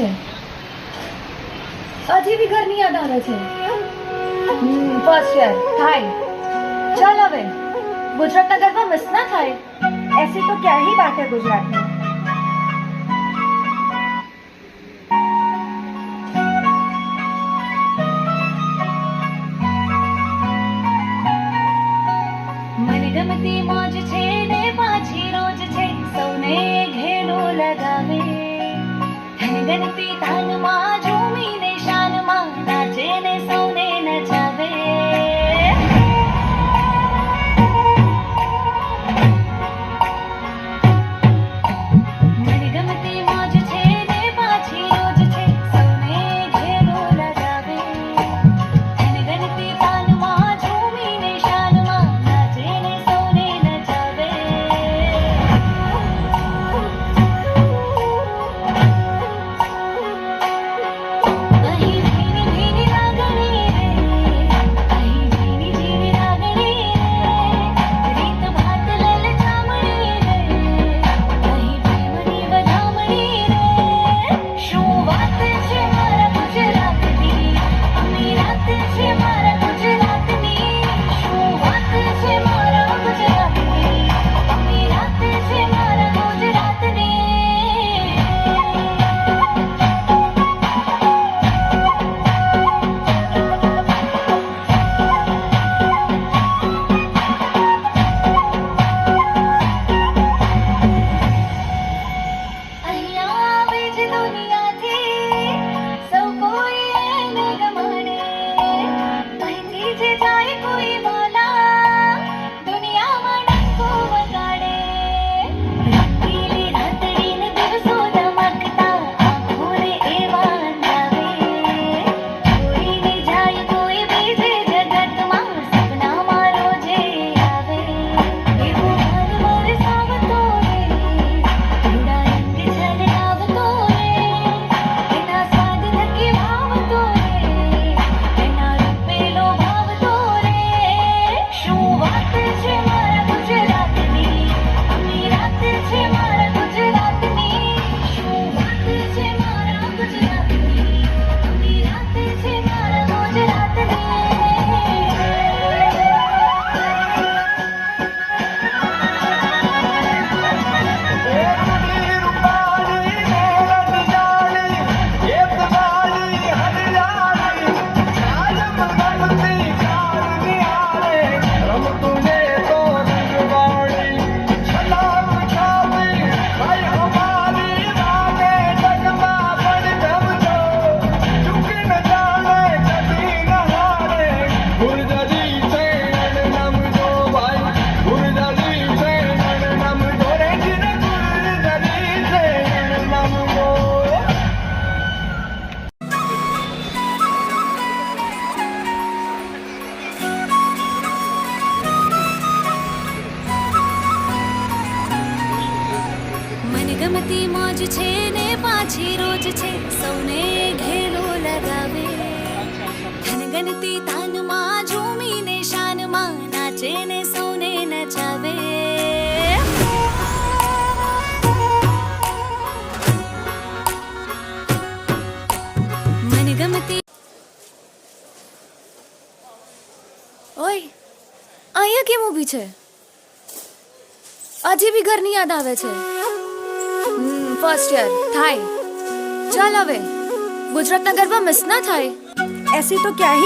છે? હજી બી ઘરની યાદ આવે છે? ફર્સ્ટ યર થાય. ચાલ હવે ગુજરાતના ગરબા મિસ ના થાય. ऐसी तो क्या ही बात है गुजरात में. મને ગમતી મોજ છે ને પાછી રોજ છે સૌને ઘેડો લગાવે. ધનગનતી તાનમાં ઝૂમીને શાનમાં નાચે ને સૌને નચાવે. મને ગમતી મોજ છે ને પાછી રોજ છે સૌને ઘેડો લગાવે. ધનગનતી તાનમાં ઝૂમીને શાનમાં નાચે ને સૌને નચાવે. અહીં ભીની ભીની લાગણી રે, અહીં ઝીણી ઝીણી લાગણી રે, રીત ભાત લલચામણી રે, અહીં પ્રેમની વધામણી રે. શું વાત છે મારા ગુજરાતની, અમીરાત છે મારા ગુજરાતની. શું વાત છે મારા ગુજરાતની, અમીરાત છે મારા ગુજરાતની. અહીંયા આવે છે દુનિયાથી સૌ કોઈ એને ગમાડે. અહીંથી જે જાય કોઈ ભલા દુનિયામાં ડંકો વગાડે. રંગીલી રાતડીને દિવસો ધમકતા આંખોને એવા અંધાવે. જોઈને જાય કોઈ બીજે જગતમાં સપનામાં રોજે આવે. એવું મન વરસાવતો રે, રૂડા રંગ ઝલકાવતો રે, એના સ્વાદ થકી ભાવતો રે, એના રૂપે લોભાવતો રે. શું વાત છે મારા ગુજરાતની, અમીરાત છે મારા ગુજરાતની. શું વાત છે મારા ગુજરાતની, અમીરાત છે મારા ગુજરાતની. મને ગમતી મોજ છે ને પાછી રોજ છે સૌને ઘેલો લગાવે. ધનગનતી તાનમાં ઝૂમીને શાનમાં નાચે ને સૌને નચાવે. મને ગમતી ઓય અહીંયા કેમ ઊભી છે? હજી બી ઘરની યાદ આવે છે? ફર્સ્ટ યર થાય. ચાલ હવે ગુજરાતના ગરબા મિસ ના થાય. ऐसी तो क्या ही